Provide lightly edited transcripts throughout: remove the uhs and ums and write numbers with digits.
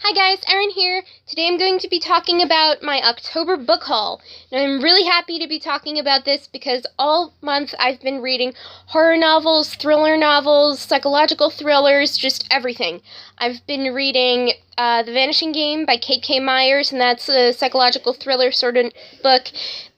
Hi guys, Erin here. Today I'm going to be talking about my October book haul. And I'm really happy to be talking about this because all month I've been reading horror novels, thriller novels, psychological thrillers, just everything. I've been reading The Vanishing Game by Kate K. Myers, and that's a psychological thriller sort of book.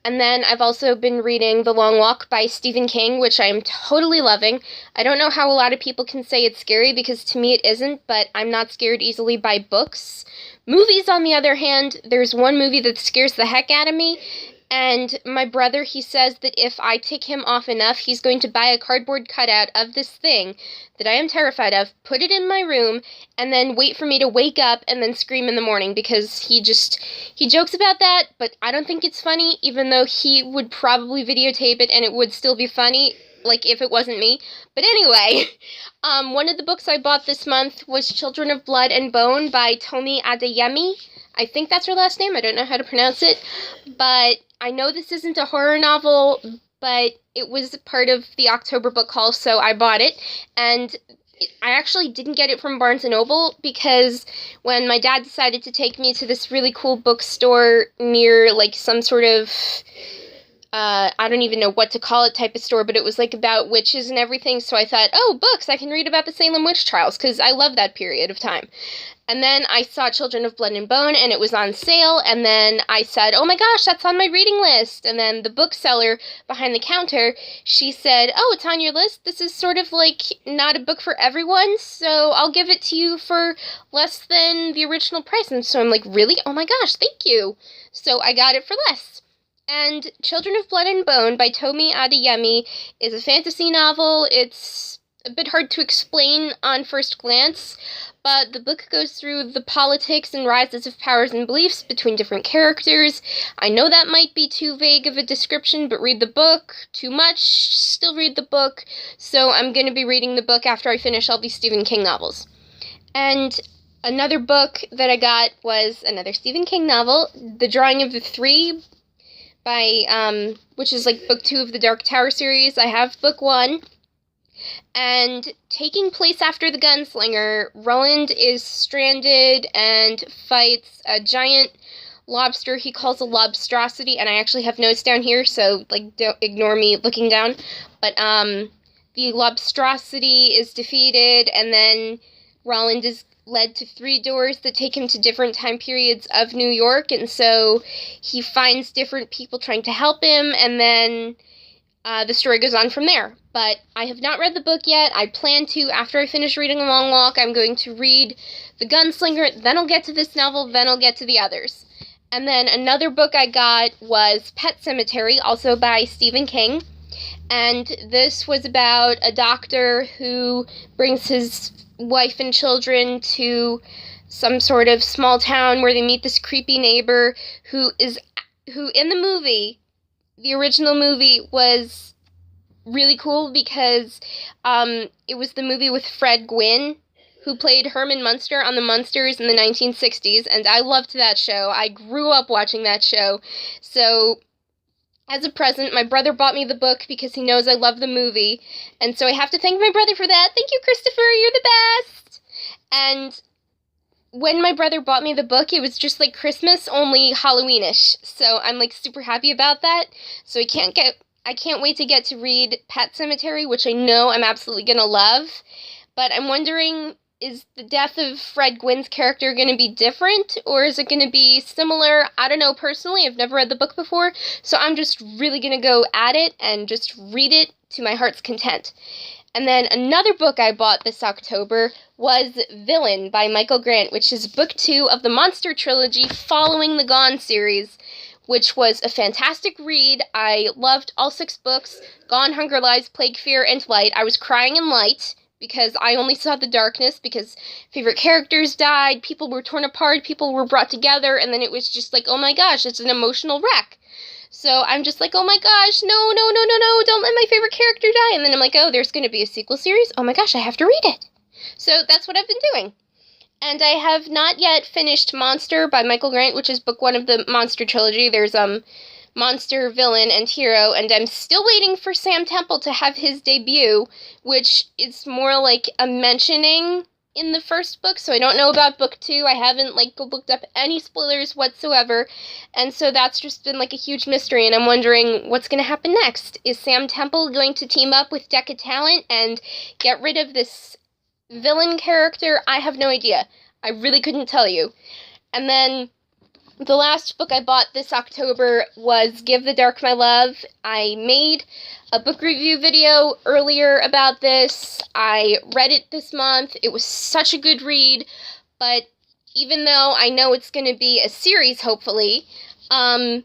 And then I've also been reading The Long Walk by Stephen King, which I'm totally loving. I don't know how a lot of people can say it's scary, because to me it isn't, but I'm not scared easily by books. Movies, on the other hand, there's one movie that scares the heck out of me, and my brother, he says that if I tick him off enough, he's going to buy a cardboard cutout of this thing that I am terrified of, put it in my room, and then wait for me to wake up and then scream in the morning, because he jokes about that, but I don't think it's funny, even though he would probably videotape it and it would still be funny, like if it wasn't me. But anyway, one of the books I bought this month was Children of Blood and Bone by Tomi Adeyemi. I think that's her last name, I don't know how to pronounce it, but I know this isn't a horror novel, but it was part of the October book haul, so I bought it, and I actually didn't get it from Barnes & Noble, because when my dad decided to take me to this really cool bookstore near, like, some sort of, I don't even know what to call it type of store, but it was, like, about witches and everything, so I thought, oh, books, I can read about the Salem witch trials, because I love that period of time. And then I saw Children of Blood and Bone, and it was on sale, and then I said, oh my gosh, that's on my reading list. And then the bookseller behind the counter, she said, oh, it's on your list? This is sort of like not a book for everyone, so I'll give it to you for less than the original price. And so I'm like, really? Oh my gosh, thank you. So I got it for less. And Children of Blood and Bone by Tomi Adeyemi is a fantasy novel. It's a bit hard to explain on first glance, but the book goes through the politics and rises of powers and beliefs between different characters. I know that might be too vague of a description, but read the book. Too much, still read the book. So I'm going to be reading the book after I finish all these Stephen King novels. And another book that I got was another Stephen King novel, The Drawing of the Three, by, which is like book 2 of the Dark Tower series. I have book 1. And taking place after the gunslinger, Roland is stranded and fights a giant lobster he calls a lobstrosity, and I actually have notes down here, so, like, don't ignore me looking down. But, the lobstrosity is defeated, and then Roland is led to 3 doors that take him to different time periods of New York, and so he finds different people trying to help him, and then the story goes on from there. But I have not read the book yet. I plan to. After I finish reading The Long Walk, I'm going to read The Gunslinger, then I'll get to this novel, then I'll get to the others. And then another book I got was Pet Sematary, also by Stephen King. And this was about a doctor who brings his wife and children to some sort of small town where they meet this creepy neighbor who in the movie, the original movie, was really cool because it was the movie with Fred Gwynne, who played Herman Munster on the Munsters in the 1960s, and I loved that show. I grew up watching that show. So as a present, my brother bought me the book because he knows I love the movie, and so I have to thank my brother for that. Thank you, Christopher, you're the best! And when my brother bought me the book, it was just like Christmas, only Halloweenish. So I'm like super happy about that. So I can't wait to get to read Pet Sematary, which I know I'm absolutely gonna love. But I'm wondering, is the death of Fred Gwynne's character gonna be different, or is it gonna be similar? I don't know personally, I've never read the book before, so I'm just really gonna go at it and just read it to my heart's content. And then another book I bought this October was Villain by Michael Grant, which is book 2 of the Monster Trilogy following the Gone series, which was a fantastic read. I loved all 6 books: Gone, Hunger Lies, Plague, Fear, and Light. I was crying in Light because I only saw the darkness, because favorite characters died, people were torn apart, people were brought together, and then it was just like, oh my gosh, it's an emotional wreck. So I'm just like, oh my gosh, no, don't let my favorite character die. And then I'm like, oh, there's going to be a sequel series? Oh my gosh, I have to read it. So that's what I've been doing. And I have not yet finished Monster by Michael Grant, which is book 1 of the Monster Trilogy. There's Monster, Villain, and Hero, and I'm still waiting for Sam Temple to have his debut, which is more like a mentioning in the first book, so I don't know about book 2. I haven't, looked up any spoilers whatsoever, and so that's just been, a huge mystery, and I'm wondering what's going to happen next. Is Sam Temple going to team up with Deca Talent and get rid of this villain character? I have no idea. I really couldn't tell you. And then the last book I bought this October was Give the Dark My Love. I made a book review video earlier about this. I read it this month. It was such a good read, but even though I know it's going to be a series, hopefully, the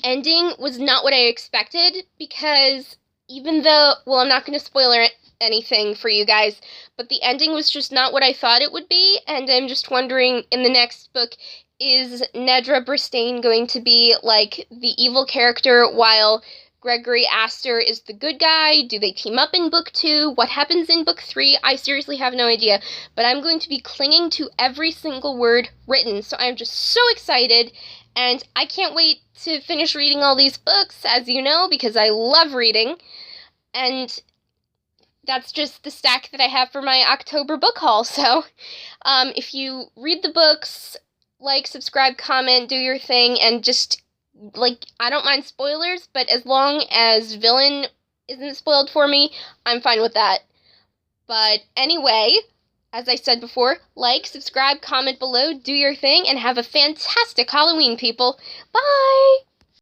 ending was not what I expected, because even though, well, I'm not going to spoil anything for you guys, but the ending was just not what I thought it would be, and I'm just wondering, in the next book, is Nedra Bristain going to be, the evil character while Gregory Astor is the good guy? Do they team up in book 2? What happens in book 3? I seriously have no idea, but I'm going to be clinging to every single word written, so I'm just so excited, and I can't wait to finish reading all these books, as you know, because I love reading, and that's just the stack that I have for my October book haul. So if you read the books, subscribe, comment, do your thing, and just, I don't mind spoilers, but as long as villain isn't spoiled for me, I'm fine with that. But anyway, as I said before, subscribe, comment below, do your thing, and have a fantastic Halloween, people. Bye!